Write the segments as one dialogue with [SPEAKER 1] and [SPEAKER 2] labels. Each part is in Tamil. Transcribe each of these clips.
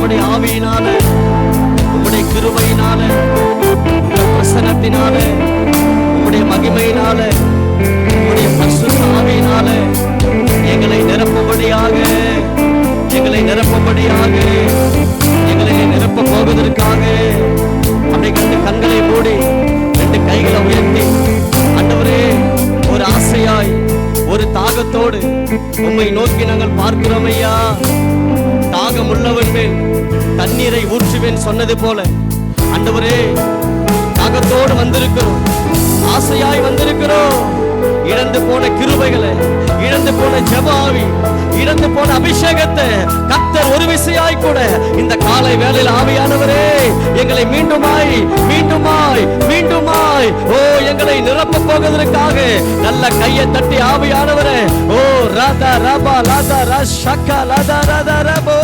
[SPEAKER 1] உம்முடைய ஆவியினால, உம்முடைய கிருபையினால, உம்முடைய பிரசன்னத்தினால, உம்முடைய மகிமையினால, உம்முடைய பரிசுத்த ஆவியினால எங்களை நிரப்பும்படியாக, எங்களை நிரப்பும்படியாக, எங்களை நிரப்ப போவதற்காக அப்படி கண்களை மூடி 2 கைகளை உயர்த்தி ஆண்டவரே, ஒரு ஆசையாய் ஒரு தாகத்தோடு உம்மை நோக்கி நாங்கள் பார்க்கிறோம் ஐயா. தாகம் உள்ளவன் மேல் தண்ணீரை ஊற்றுவேன் சொன்னது போல ஆண்டவரே, தாகத்தோடு வந்திருக்கிறோம், ஆசையாய் வந்திருக்கிறோம். இழந்து போன கிருபைகளை, இழந்து போன ஜெப ஆவி, இழந்து போன அபிஷேகத்தை கர்த்தர் ஒரு விசையாய் கூட இந்த காலை வேளையில் ஆவியானவரே எங்களை மீண்டுமாய் மீண்டுமாய் மீண்டுமாய் எங்களை நிரப்ப போவதற்காக நல்ல கையை தட்டி ஆவியானவரே, ஓ ராதா ரபா லாதா ரஷக்கா லாதா ராதா ரபோ.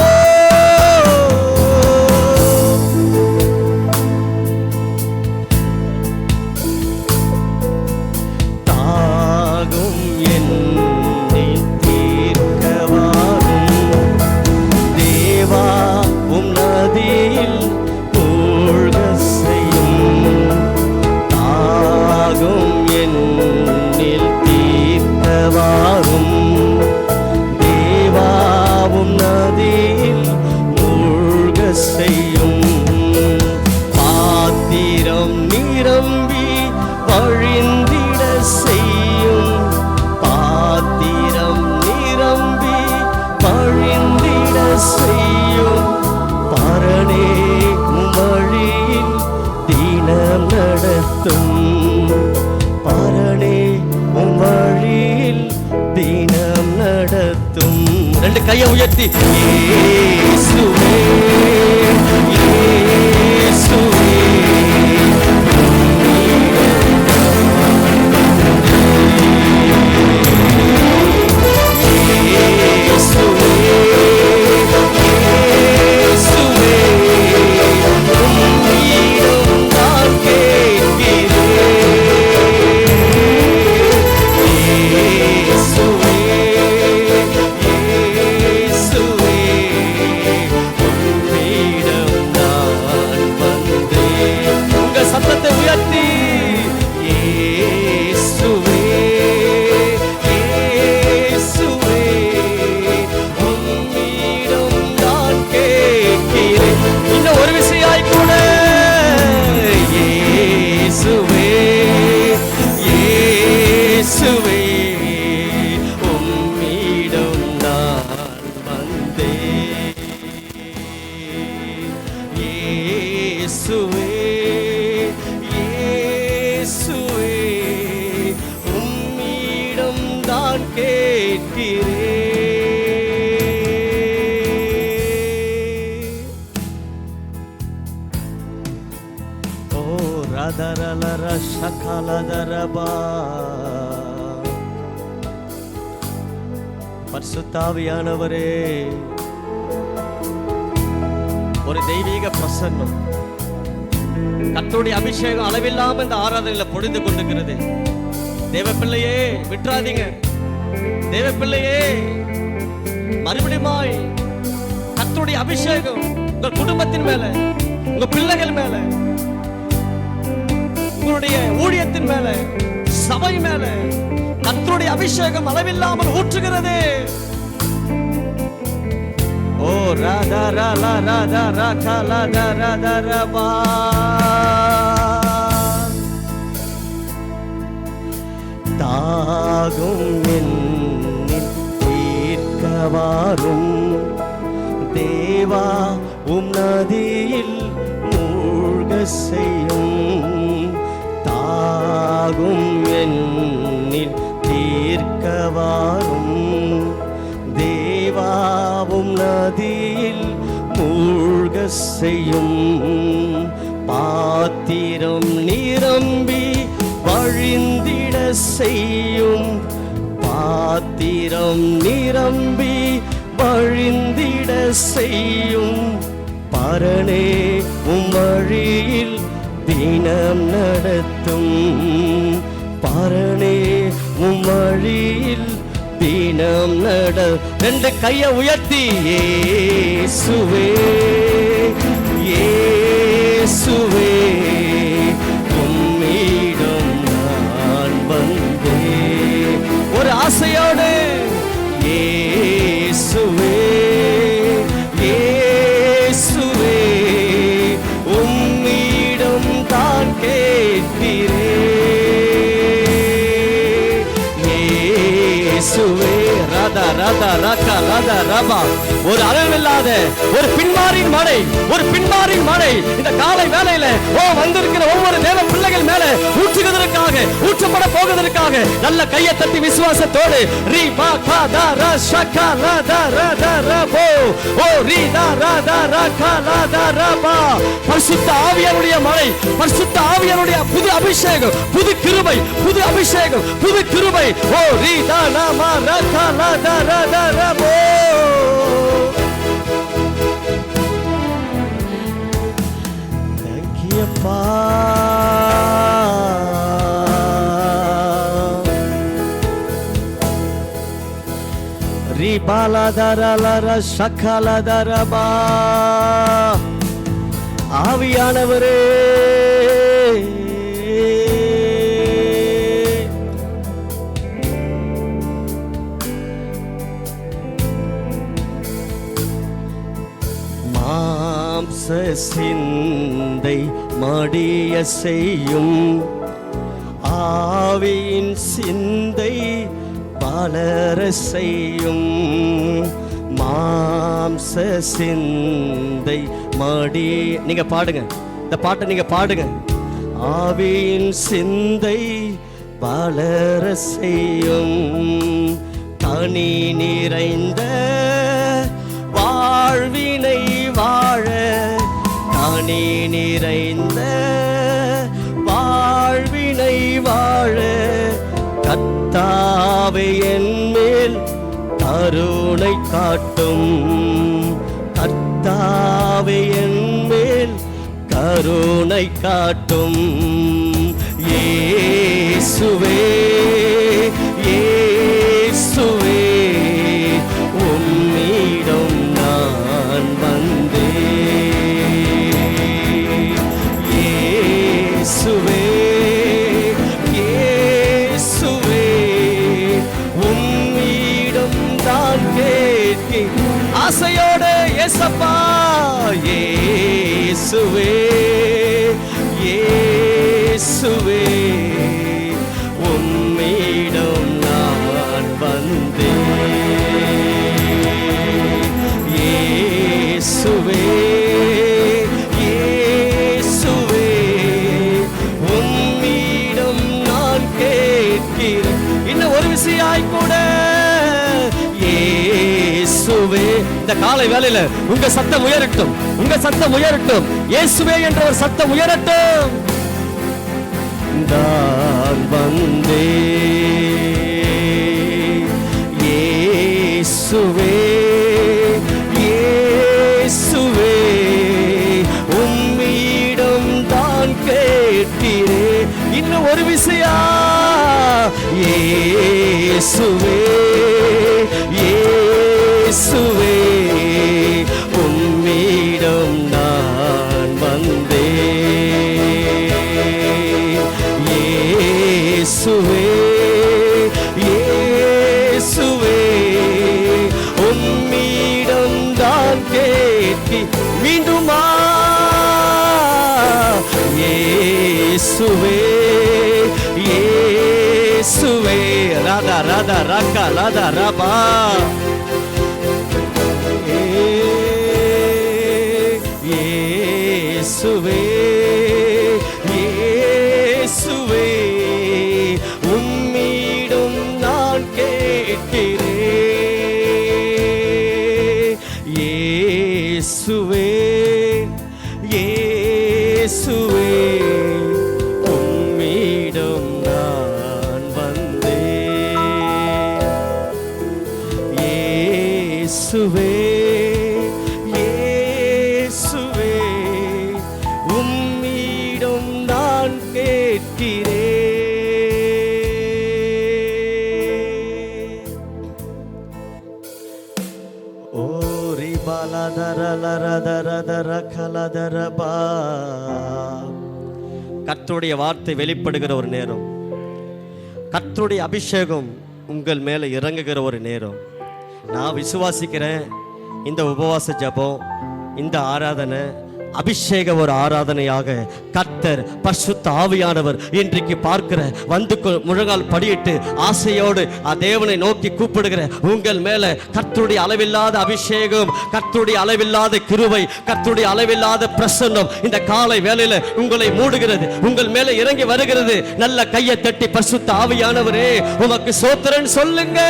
[SPEAKER 1] கையை உயர்த்தி இயேசுவே இயேசுவே பரிசுத்தாவியானவரே, ஒரு தெய்வீக பிரசன்னம், கர்த்தருடைய அபிஷேகம் அளவில்லாம இந்த ஆராதனையில பொழிந்து கொண்டிருக்கிறது. தேவ பிள்ளையே விட்டுறாதீங்க, தேவ பிள்ளையே மறுபடியுமாய் கர்த்தருடைய அபிஷேகம் உங்கள் குடும்பத்தின் மேல, உங்க பிள்ளைகள் மேல, உங்களுடைய ஊழியத்தின் மேல, சபை மேல கர்த்தருடைய அபிஷேகம் அளவில்லாமல் ஊற்றுகிறது. ஓ ராதா ராலா ராதா ராகா லாதா ராதா ரபா. தாகும் என்னில் தீர்க்கவாரும் தேவா, உம் நதியில் மூழ்க செய்யும். தாகும் என்னில் தீர்க்கவாரும் தேவாவும் நதியில் மூழ்க செய்யும். பாத்திரம் நிரம்பி வழிந்திட செய்யும். பாத்திரம் நிரம்பி வழிந்திட செய்யும். பரனே உம் வழியில் தினம் நடத்தும். பரனே உம் வழியில் தினம் நட. 2 கையை உயர்த்தி இயேசுவே ராதா ராக்கா ராதா ரபா. ஒரு அளவில்லாத ஒரு பின்மாரின் மழை, ஒரு பின்மாரின் மழை இந்த காலை வேளையில வந்திருக்கிற ஒவ்வொரு தேவ பிள்ளைகள் மேல ஊற்றுவதற்காக, ஊற்றப்பட போவதற்காக நல்ல கையை தட்டி விசுவாசத்தோடு ரீ பா கா தா ரா ஷகா லா தா ரா தா ரா போ ஓ ரீ தா ரா தா ரா கா லா தா ரா பா. பரிசுத்த ஆவியானுடைய மழை, பரிசுத்த ஆவியானுடைய புது அபிஷேகம், புது கிருபை, புது அபிஷேகம், புது கிருபை. ஓ ரீ தா நா மா ரா கா லா தா ரா தா ரா போ. Thank you அப்பா. ரீ பாலா தா ரா லா ரா ஷகா லா தா ரா பா. ஆவியானவரே மாம்ச சிந்தை மடிய செய்யும், ஆவியின் சிந்தை வளர செய்யும். மாம்ச சிந்தை மடி, நீங்க பாடுங்க இந்த பாட்டை, நீங்க பாடுங்க. ஆவியின் சிந்தை வளர செய்யும், கனி நிறைந்த வாழ்வினை வாழ, கனி நிறைந்த வாழ்வினை வாழ கர்த்தாவே என் மேல் கருணை காட்டும், கர்த்தாவே என் மேல் கருணை காட்டும். இயேசுவே இயேசுவே உம்மிடம் நான் வந்தேன். இயேசுவே இயேசுவே உம்மிடம் தான் கேட்கிறேன் ஆசையோடு. இயேசப்பா இயேசுவே இயேசுவே உம்மிடம் நான் வந்தேன். இயேசுவே இயேசுவே உம்மிடம் நான் கேட்கிறேன். இன்னும் ஒரு விஷயம் கூட இயேசுவே. இந்த காலை வேளையில உங்க சத்தம் உயரட்டும், உங்க சத்தம் உயரட்டும். இயேசுவே என்ற ஒரு சத்தம் உயரட்டும். நான் வந்தேன் இயேசுவே இயேசுவே உம்மிடம் தான் கேட்கிறேன். இன்னும் ஒரு விஷயம் இயேசுவே இயேசுவே உம்மிடம் நான் வந்தேன். இயேசுவே இயேசுவே உம்மிடம் தான் கேட்கி மீண்டுமா. இயேசுவே இயேசுவே ராதா ராதா ராக்கா ராதா ராபா. இயேசுவே இயேசுவே உம்மிடம் நான் கேட்கிறேன். இயேசுவே இயேசுவே உம்மிடம் நான் வந்தேன். இயேசுவே இயேசுவே உம்மிடம் நான் கேட்கிறேன். ஓ கர்த்தருடைய வார்த்தை வெளிப்படுகிற ஒரு நேரம், கர்த்தருடைய அபிஷேகம் உங்கள் மேல இறங்குகிற ஒரு நேரம். நான் விசுவாசிக்கிறேன் இந்த உபவாச ஜெபம், இந்த ஆராதனை அபிஷேக ஒரு ஆராதனையாக கர்த்தர் பரிசுத்த ஆவியானவர் இன்றைக்கு பார்க்கிற வந்து முழங்கால் படியிட்டு ஆசையோடு தேவனை நோக்கி கூப்பிடுகிற உங்கள் மேல கர்த்தருடைய அளவில்லாத அபிஷேகம், கர்த்தருடைய அளவில்லாத கிருபை, கர்த்தருடைய அளவில்லாத பிரசன்னம் இந்த காலை வேளையில உங்களை மூடுகிறது, உங்கள் மேல இறங்கி வருகிறது. நல்ல கையை தட்டி பரிசுத்த ஆவியானவரே உமக்கு ஸ்தோத்திரம் சொல்லுங்க.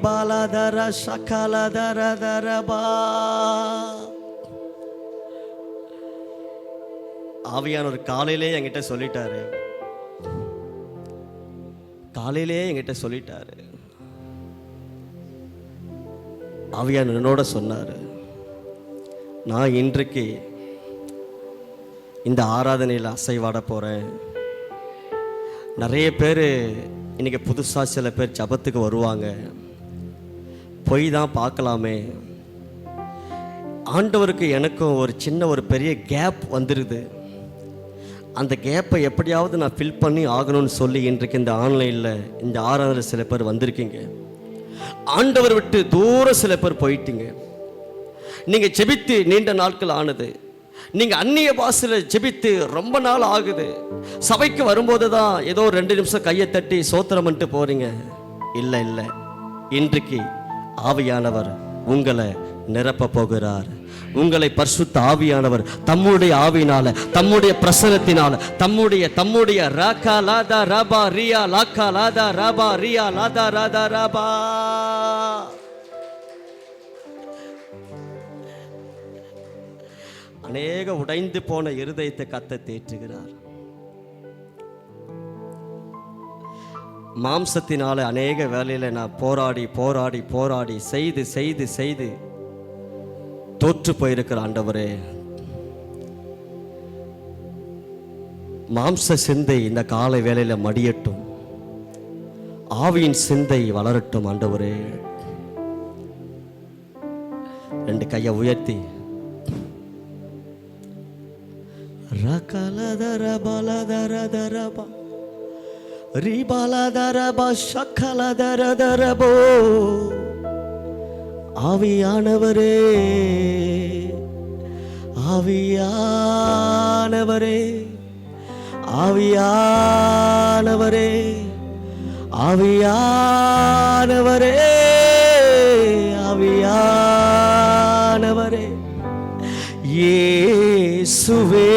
[SPEAKER 1] பாலதர சகலதர தரபா. ஆவியானவர் காலையிலே என்கிட்ட சொல்லிட்டாரு, ஆவியானவர் என்னோட சொன்னாரு, நான் இன்றைக்கு இந்த ஆராதனையில் அசைவாட போறேன். நிறைய பேர் இன்னைக்கு புதுசா சில பேர் ஜபத்துக்கு வருவாங்க, போய் தான் பார்க்கலாமே. ஆண்டவருக்கு எனக்கும் ஒரு பெரிய கேப் வந்துடுது. அந்த கேப்பை எப்படியாவது நான் ஃபில் பண்ணி ஆகணும்னு சொல்லி இன்றைக்கு இந்த ஆன்லைனில் இந்த ஆராதனை சில பேர் வந்திருக்கீங்க. ஆண்டவர் விட்டு தூரம் சில பேர் போயிட்டீங்க. நீங்கள் ஜெபித்து நீண்ட நாட்கள் ஆனது, நீங்கள் அந்நிய பாஷையில் ஜெபித்து ரொம்ப நாள் ஆகுது. சபைக்கு வரும்போது தான் ஏதோ 2 நிமிஷம் கையை தட்டி சோத்திரம் பண்ணிட்டு போறீங்க. இல்லை, இன்றைக்கு ஆவியானவர் உங்களை நிரப்ப போகிறார். உங்களை பரிசுத்த ஆவியானவர் தம்முடைய ஆவியினால, தம்முடைய பிரசன்னத்தினால, தம்முடைய ராகா லாதா ராபா ரியா லாக்கா லாதா ராபா ரியா லாதா ராதா ராபா. அநேக உடைந்து போன இருதயத்தை கர்த்தர் தேற்றுகிறார். மாம்சத்தினால அநேக வேலையில நான் போராடி செய்து தோற்று போயிருக்கிற ஆண்டவரே, மாம்ச சிந்தை இந்த காலை வேளையில மடியட்டும், ஆவியின் சிந்தை வளரட்டும் ஆண்டவரே. 2 கையை உயர்த்தி ரகலதர பலதரதரபா ரிபலதரபா சகலதரதரபோ. ஆவியானவரே, ஆவியானவரே, ஆவியானவரே, ஆவியானவரே, ஆவியானவரே, இயேசுவே,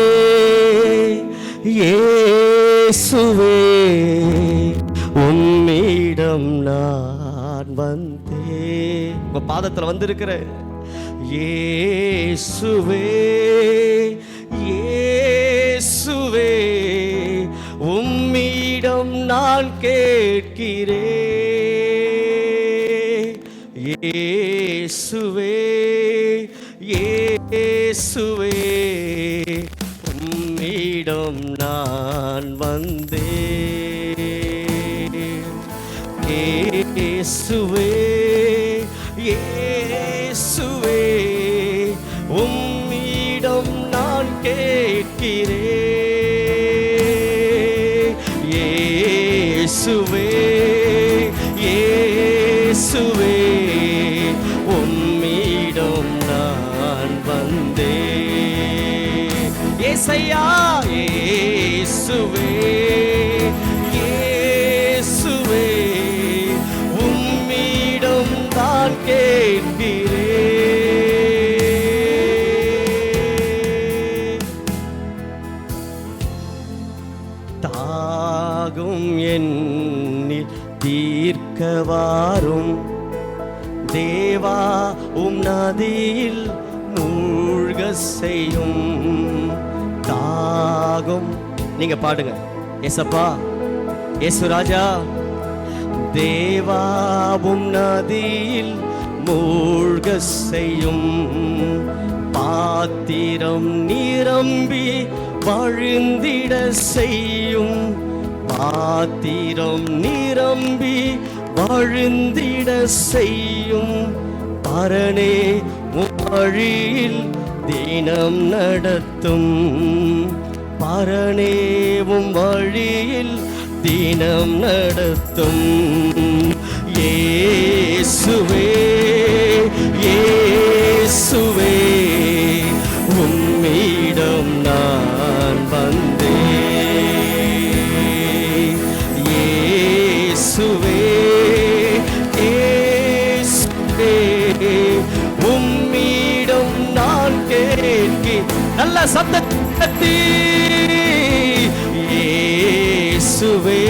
[SPEAKER 1] இயேசுவே, உம்மிடம் நான் வந்தேன். உங்க பாதத்தில் வந்திருக்கிறேன். இயேசுவே, இயேசுவே, உம்மிடம் நான் கேட்கிறேன். இயேசுவே, இயேசுவே, உம்மிடம் நான் வந்தேன். இயேசுவே, இயேசுவே, உம்மிடம் நான் கேட்கிறேன். இயேசுவே, இயேசுவே, உம்மிடம் நான் வந்தேன். ஏசையா, இயேசுவே, இயேசுவே, உம்மிடம் நான் கேட்கிறேன். தாகும் என்னில் தீர்க்க வாரும் தேவா, உம் நதியில் மூழ்க செய்யும். தாகும், நீங்க பாடுங்க. ஏசப்பா, ஏசுராஜா, தேவாவும் நதியில் மூழ்க செய்யும். பாத்திரம் நிரம்பி வழிந்திட செய்யும். பாத்திரம் நிரம்பி வழிந்திட செய்யும். பரனே, உம் வழியில் தினம் நடத்தும். பரனே, உம் வழியில் தினம் நடத்தும் இயேசுவே இயேசுவே உம்மிடம் நான் வந்தேன். இயேசுவே இயேசுவே உம்மிடம் நான் கேட்கிறேன். நல்ல சத்தத்தை இயேசுவே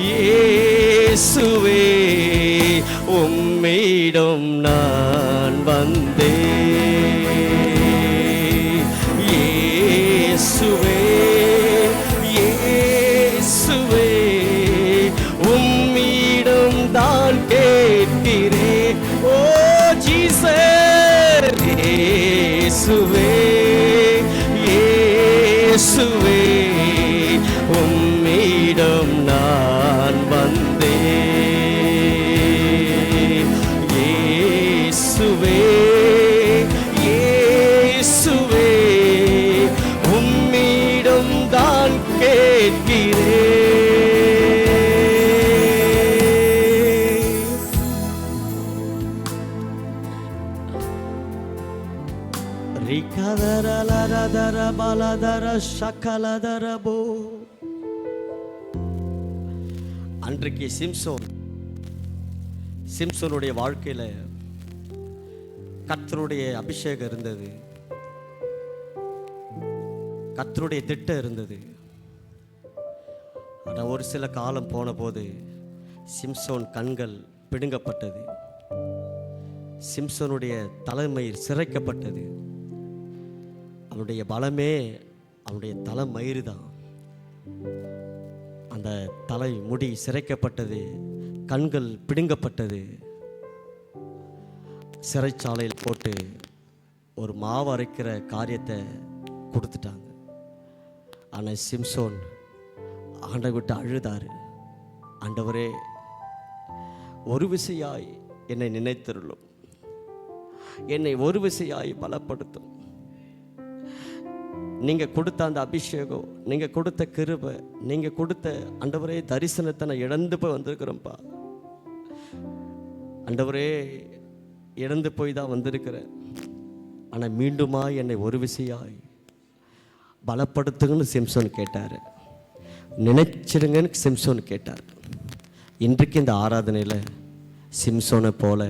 [SPEAKER 1] இயேசுவே உம்மிடம் நான் வந்தேன். இயேசுவே இயேசுவே உம்மிடம் தான் கேட்கிறேன். ஓ ஜீசஸ் இயேசுவே இயேசுவே உம்மிடம் நான் வந்தேன். இயேசுவே இயேசுவே உம்மிடம் தான் கேட்கிறேன். ரிகதரலரதர பலதர சகலதரபோ. அன்றைக்கு சிம்சோனுடைய வாழ்க்கையில கர்த்தருடைய அபிஷேகம் இருந்தது, கர்த்தருடைய திட்டம் இருந்தது. ஆனால் ஒரு சில காலம் போன போது சிம்சோன் கண்கள் பிடுங்கப்பட்டது, சிம்சோனுடைய தலைமயிர் சிரைக்கப்பட்டது. அவனுடைய பலமே அவனுடைய தலைமயிறு தான். அந்த தலை முடி சிரைக்கப்பட்டது, கண்கள் பிடுங்கப்பட்டது. சிறைச்சாலையில் போட்டு ஒரு மாவு அரைக்கிற காரியத்தை கொடுத்துட்டாங்க. ஆனால் சிம்சோன் ஆண்டவரை விட்டு அழுதாரு. ஆண்டவரே, ஒரு விசையாய் என்னை நினைத்தருளும், என்னை ஒரு விசையாய் பலப்படுத்தும். நீங்க கொடுத்த அந்த அபிஷேகம், நீங்க கொடுத்த கிருபை, நீங்க கொடுத்த ஆண்டவரே தரிசனத்தை நான் இழந்து போய் வந்திருக்கிறேன்ப்பா. ஆண்டவரே, இழந்து போய் தான் வந்திருக்கிறேன். ஆனால் மீண்டுமா என்னை ஒரு விசையாய் பலப்படுத்துங்கன்னு சிம்சோன் கேட்டார். நினைச்சிடுங்கன்னு சிம்சோன் கேட்டார். இன்றைக்கு இந்த ஆராதனையில் சிம்சோனை போல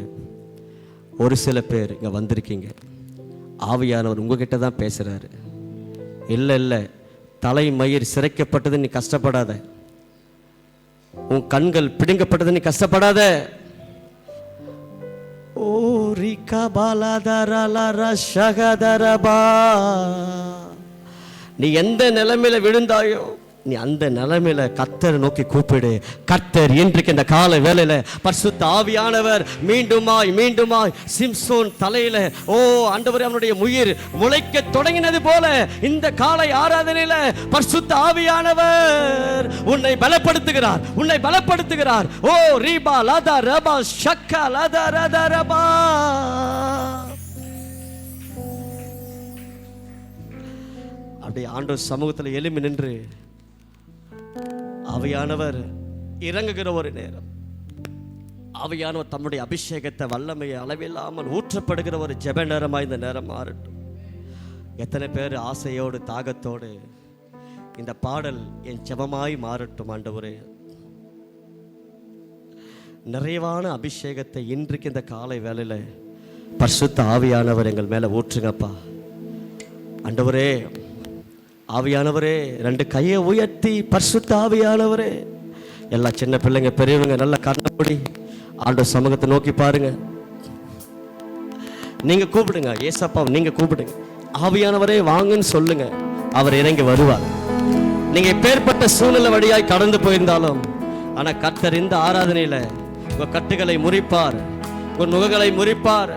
[SPEAKER 1] ஒரு சில பேர் இங்கே வந்திருக்கீங்க. ஆவியானவர் உங்ககிட்ட தான் பேசுகிறாரு. இல்லை இல்லை, தலைமயிர் சிரைக்கப்பட்டது நீ கஷ்டப்படாத, உன் கண்கள் பிடுங்கப்பட்டது நீ கஷ்டப்படாத. ஓ ரிகா பாலாதரலர ஷகதரபா. நீ எந்த நிலைமையில விழுந்தாயோ நீ அந்த நிலைமையில கர்த்தரை நோக்கி கூப்பிடு. கர்த்தர் இன்றைக்கு இந்த காலை வேளையில பரிசுத்த ஆவியானவர் மீண்டுமாய் சிம்சோன் தலையில ஆண்டவரே அவனுடைய உயிர் முளைக்க தொடங்கினது போல இந்த காலை ஆராதனையில பரிசுத்த ஆவியானவர் உன்னை பலப்படுத்துகிறார். ஓ ரீபா லதா ரபா ஷக்கா லதா ரதா ரபா. அப்படியே ஆண்டவர் சமூகத்தில் எழும்பி நின்று ஆவியானவர் இறங்குகிற ஒரு நேரம், ஆவியானவர் தம்முடைய அபிஷேகத்தை வல்லமையை அளவில்லாமல் ஊற்றப்படுகிற ஒரு ஜெப நேரமாக இந்த நேரம் மாறட்டும். எத்தனை பேர் ஆசையோடு தாகத்தோடு இந்த பாடல் என் ஜெபமாய் மாறட்டும். ஆண்டவரே, நிறைவான அபிஷேகத்தை இன்றைக்கு இந்த காலை வேளையில பரிசுத்த ஆவியானவர் எங்கள் மேல ஊற்றுங்கப்பா. ஆண்டவரே, ஆவியானவரே, ரெண்டு கையை உயர்த்தி பரிசுத்த ஆவியானவரே, எல்லா சின்ன பிள்ளைங்க பெரியவங்க நல்ல கண்ணப்படி ஆண்டவர் சமூகத்தை நோக்கி பாருங்க. நீங்க கூப்பிடுங்க, ஏசப்பா நீங்க கூப்பிடுங்க. ஆவியானவரே வாங்கன்னு சொல்லுங்க, அவர் இறங்கி வருவார். நீங்க எப்பேற்பட்ட சூழ்நிலை வழியாய் கடந்து போயிருந்தாலும் ஆனா கர்த்தர் இந்த ஆராதனையில உங்க கட்டுகளை முறிப்பார், உன் நுகங்களை முறிப்பார்.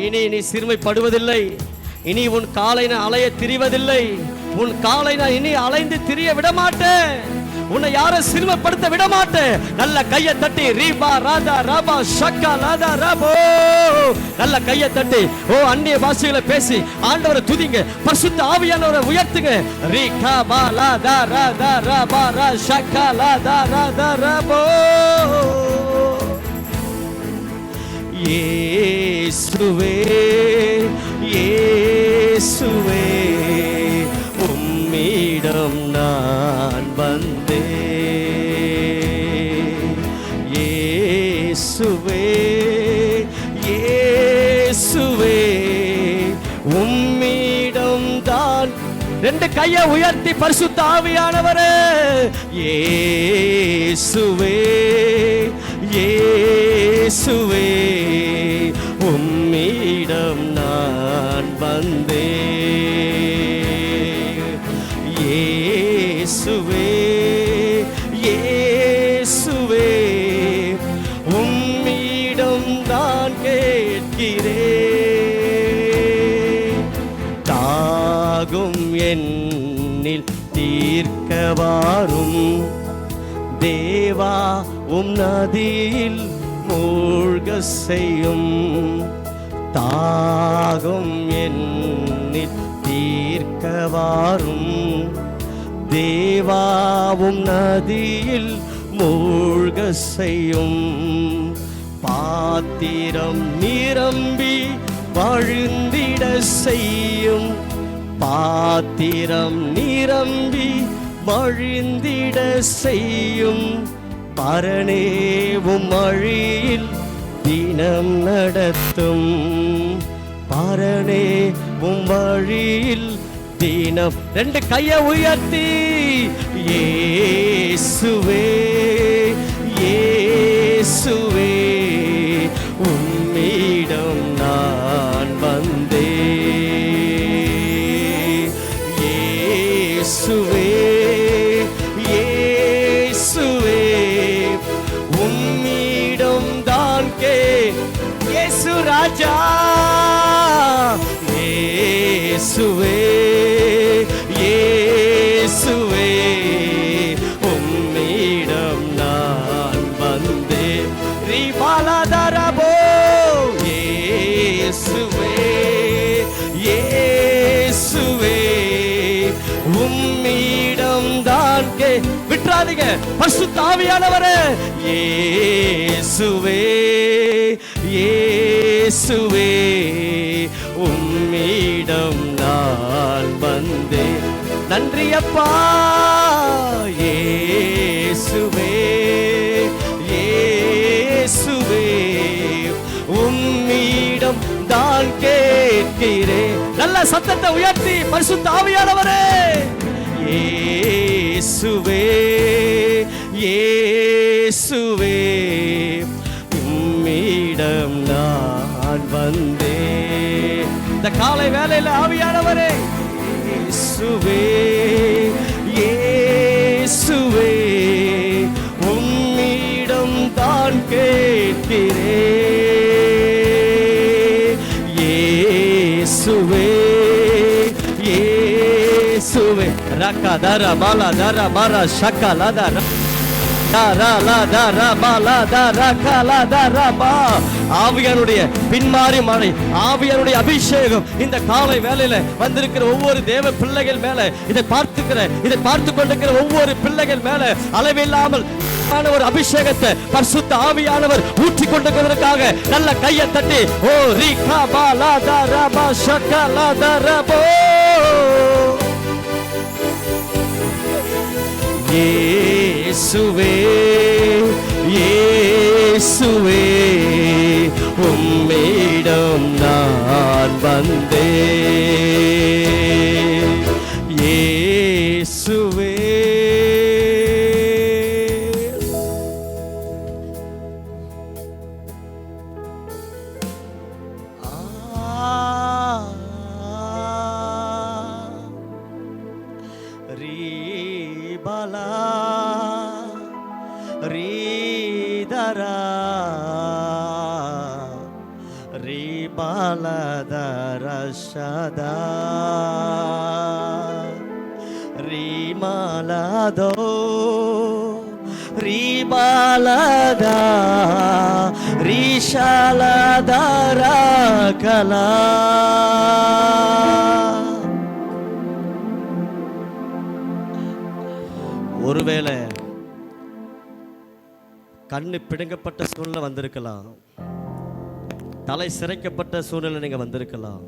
[SPEAKER 1] இனி நீ சிறுமைப்படுவதில்லை, இனி உன் காலை நான் அலைய திரிவதில்லை, உன் காலை நான் இனி அலைந்து திரிய விட மாட்டேன். உன்னை யாரும் சிறுமைப்படுத்த விட மாட்டேன். நல்ல கையை தட்டி ரீபா ராதா ராபா ஷக்கா லாதா ராபோ, நல்ல கையை தட்டி அந்நிய பாஷைகளை பேசி ஆண்டவரை துதிங்க. பரிசுத்த ஆவியானவரை உயர்த்துங்க. ரீகா பா லாதா ராதா ராபா ரா ஷக்கா லாதா ராதா ராபோ. இயேசுவே இயேசுவே உம்மிடம் நான் வந்தேன். இயேசுவே இயேசுவே உம்மிடம் தான். ரெண்டு கையை உயர்த்தி பரிசுத்த ஆவியானவரே, இயேசுவே இயேசுவே உம்மிடம் நான் வந்தேன். இயேசுவே இயேசுவே உம்மிடம் நான் கேட்கிறேன். தாகும் என்னில் தீர்க்க வாரும் தேவா, உம் நதியில் மூழ்க செய்யும். தாகும் என்னில் தீர்க்க வாரும் தேவா, உம் நதியில் மூழ்க செய்யும். பாத்திரம் நிரம்பி வழிந்திட செய்யும். பாத்திரம் நிரம்பி வழிந்திட செய்யும். பரணேவும் வழியில் தினம் நடத்தும். பரணேவும் வழியில் தினம். ரெண்டு கையை உயர்த்தி இயேசுவே இயேசுவே உம்மிடம் நான் வந்தேன். இயேசுவே இயேசுவே உம்மிடம் தான் இயேசு ராஜா. இயேசுவே இயேசுவே உம்மிடம் நான் வந்தேன். ரீபாலாதரபோ இயேசுவே இயேசுவே உம்மிடம் தான் விட்டுறாதீங்க. பரிசுத்த ஆவியானவரே, இயேசுவே இயேசுவே உம்மிடம் நான் வந்தேன். நன்றி அப்பா. இயேசுவே இயேசுவே உம்மிடம் தான் கேட்கிறேன். நல்ல சத்தத்தை உயர்த்தி பரிசுத்த ஆவியானவரே, இயேசுவே இயேசுவே உம்மிடம் நான் வந்தேன். இந்த காலை வேளையில் ஆவியானவரே, இயேசுவே இயேசுவே உம்மிடம் தான் கேட்கிறேன். இயேசுவே இயேசுவே ரக்கா தர மாலா தர மாரா ஷக்கா லதர ஆவியானுடைய பின்மாறி மழை, ஆவியானுடைய அபிஷேகம் இந்த காலை வேளையில வந்திருக்கிற ஒவ்வொரு தேவ பிள்ளைகள் மேல, இதை பார்த்து கொண்டிருக்கிற ஒவ்வொரு பிள்ளைகள் மேல அளவில்லாமல் ஒரு அபிஷேகத்தை பரிசுத்த ஆவியானவர் ஊற்றி கொண்டிருக்கிறதற்காக நல்ல கையை தட்டி ஓ ரீகா பாலா தரபா ஷக்கா லதரபோ. இயேசுவே இயேசுவே உம்மிடம் நான் வந்தேன். இயேசுவே Rashada Rimalado ரீபாலதா ரீஷாலதரகலா. ஒருவேளை கண்ணு பிடுங்கப்பட்ட சூழ்நிலை வந்திருக்கலாம், தலை சிரைக்கப்பட்ட சூழ்நிலை நீங்க வந்திருக்கலாம்,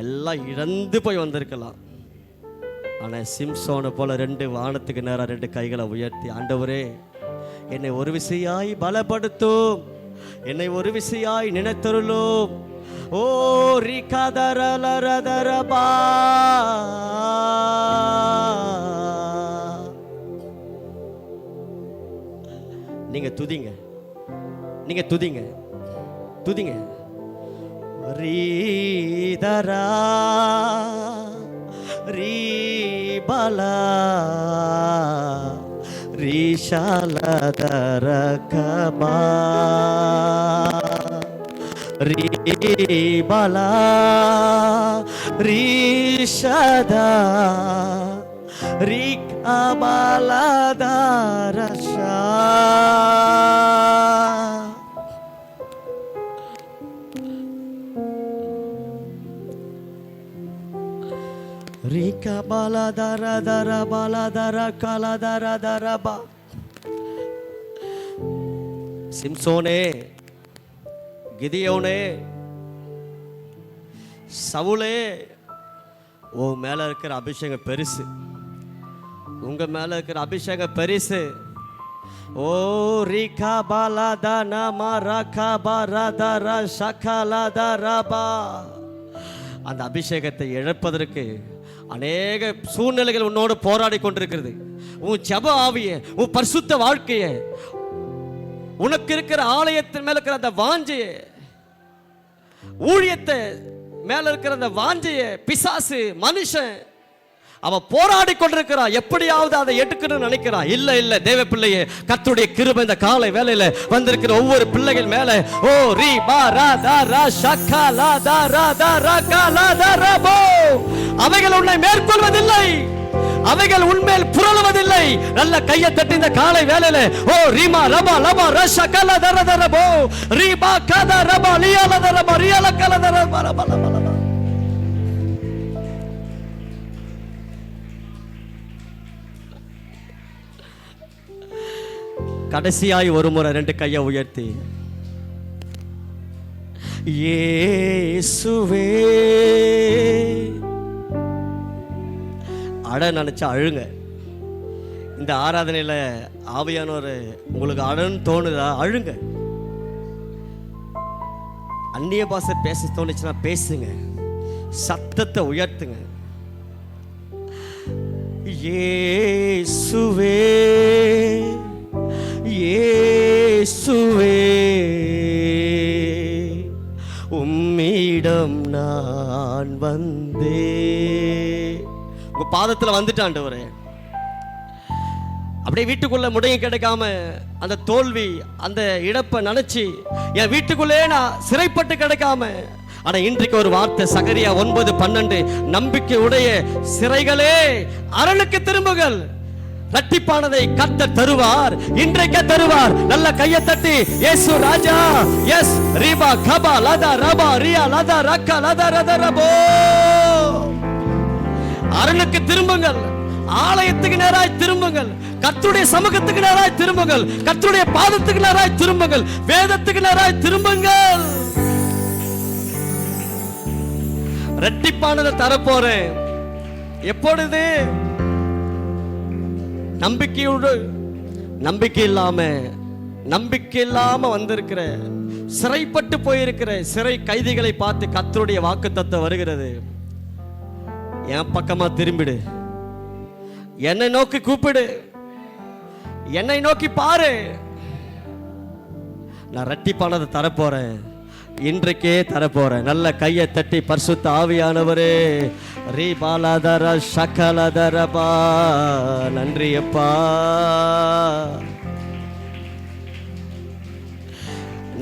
[SPEAKER 1] எல்லாம் இழந்து போய் வந்திருக்கலாம். ஆனா சிம்சோனை போல 2 வானத்துக்கு நேரா 2 கைகளை உயர்த்தி, ஆண்டவரே என்னை ஒரு விசையாய் பலப்படுத்தும், என்னை ஒரு விசையாய் நினைத்தருளும். ஓ ரிகதரலரதரபா. நீங்க துதிங்க, நீங்க துதிங்க, துதிங்க. ரீதரா ரீபலா ரீஷாலதரகமா ரீபலா ரீஷதா ரிகபலதரஷா. சிம்சோனே, கிதியோனே, சவுலே, உன் மேல இருக்கிற அபிஷேகம் பெருசு, உங்க மேல இருக்கிற அபிஷேகம் பெருசு. ஓ ரிகபலதனமரகபரதரஷகலதரபா. அந்த அபிஷேகத்தை இழப்பதற்கு அநேக சூழ்நிலைகள் உன்னோடு போராடி கொண்டிருக்கிறது. உன் ஜெப ஆவியை, உன் பரிசுத்த வாழ்க்கையை, உனக்கு இருக்கிற ஆலயத்தின் மேல இருக்கிற அந்த வாஞ்சையை, ஊழியத்தை மேல இருக்கிற அந்த வாஞ்சையை பிசாசு மனுஷன் அவன் போராடி கொண்டிருக்கிறான். எப்படியாவது அதை எடுக்கணும்னு நினைக்கிறான். இல்ல இல்ல தேவ பிள்ளையே, கர்த்தருடைய கிருபை இந்த காலை வேளையில வந்திருக்கிற ஒவ்வொரு பிள்ளைகள் மேல ஓ ரீ பா ரா தா ரா ஷக்கா லா தா ரா தா ரா கா லா தா ரா போ. அவைகள் உன்னை மேற்கொள்வதில்லை, அவைகள் உன்மேல் புரளுவதில்லை. நல்ல கையை தட்டி இந்த காலை வேளையில ஓ ரீமா ரபா லபா ரஷா கலா தர தர போ ரீபா கதா ரபா லியால தர பா ரியால கலா தர பா ரபா லபா லபா. கடைசியாய் ஒரு முறை 2 கையை உயர்த்தி, இயேசுவே, அழ நினைச்சா அழுங்க. இந்த ஆராதனையில ஆவியானவர் உங்களுக்கு அழன்னு தோணுதா? அழுங்க. அந்நிய பாஷை பேச தோணுச்சுன்னா பேசுங்க, சத்தத்தை உயர்த்துங்க. இயேசுவே, இயேசுவே, உம்மிடம் நான் வந்தே. உங்க பாதத்துல வந்துட்டாண்டவரே. அப்படியே வீட்டுக்குள்ள முடங்கி கிடைக்காம அந்த தோல்வி, அந்த இழப்பை நினைச்சு என் வீட்டுக்குள்ளே நான் சிறைப்பட்டு கிடைக்காம, ஆனா இன்றைக்கு ஒரு வார்த்தை, சகரியா 9:12, நம்பிக்கை உடைய சிறைகளே அரணுக்கு திரும்புங்கள், இரட்டிப்பானதை கர்த்தர் தருவார், இன்றைக்கே தருவார். நல்ல கையை தட்டி இயேசு ராஜா, எஸ் ரீபா கபா லதா ரபா ரியா லதா ரக்கா லதா ரதா ரபோ. அரணுக்கு திரும்புங்கள், ஆலயத்துக்கு நேராய் திரும்புங்கள், கர்த்தருடைய சமூகத்துக்கு நேராய் திரும்புங்கள், கர்த்தருடைய பாதத்துக்கு நேராய் திரும்புங்கள், வேதத்துக்கு நேராய் திரும்புங்கள். இரட்டிப்பானதை தரப்போறேன். எப்பொழுது? நம்பிக்கையோடு, நம்பிக்கை இல்லாம வந்திருக்கிற, சிறைப்பட்டு போயிருக்கிற சிறை கைதிகளை பார்த்து கர்த்தருடைய வாக்குத்தத்தம் வருகிறது. என் பக்கமா திரும்பிடு, என்னை நோக்கி கூப்பிடு, என்னை நோக்கி பாரு, நான் இரட்டிப்பானதை தரப்போறேன், இன்றைக்கே தரப்போறேன். நல்ல கையை தட்டி பரிசுத்த ஆவியானவரே, ரீ பாலாதர சகலதரபா, நன்றி அப்பா.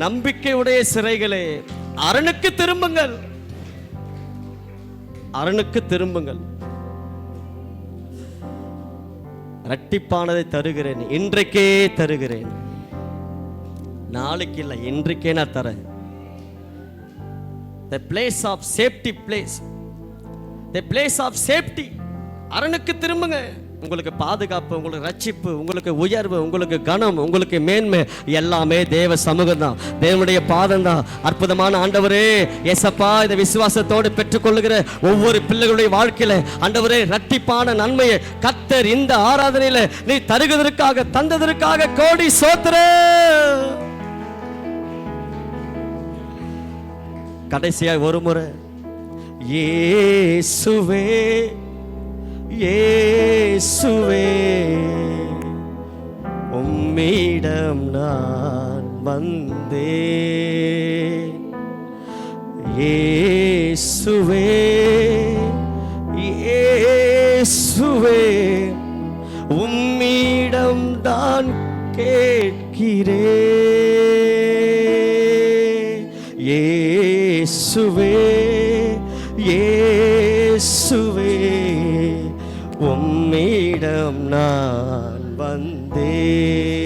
[SPEAKER 1] நம்பிக்கையுடைய சிறைகளே அரணுக்கு திரும்புங்கள், அரணுக்கு திரும்புங்கள். இரட்டிப்பானதை தருகிறேன், இன்றைக்கே தருகிறேன். நாளைக்கு இல்லை, இன்றைக்கே நான் தரேன். The place of safety place, the place of safety. அரணுக்கு திரும்புங்க. உங்களுக்கு பாதுகாப்பு, உங்களுக்கு ரட்சிப்பு, உங்களுக்கு உயர்வு, உங்களுக்கு கனம், உங்களுக்கு மேன்மை எல்லாமே தேவ சமூகம் தான், தேவனுடைய பாதம் தான். அற்புதமான ஆண்டவரே, ஏசப்பா, இந்த விசுவாசத்தோடு பெற்றுக்கொள்ளுகிற ஒவ்வொரு பிள்ளைகளுடைய வாழ்க்கையில ஆண்டவரே இரட்டிப்பான நன்மையை கர்த்தர் இந்த ஆராதனையில நீ தருவதற்காக, தந்ததற்காக கோடி ஸ்தோத்திரம். கடைசியாக ஒரு முறை, இயேசுவே இயேசுவே உம்மிடம் நான் வந்தேன். இயேசுவே இயேசுவே உம்மிடம் தான் கேட்கிறேன். இயேசுவே இயேசுவே உம்மிடம் நான் வந்தேன்.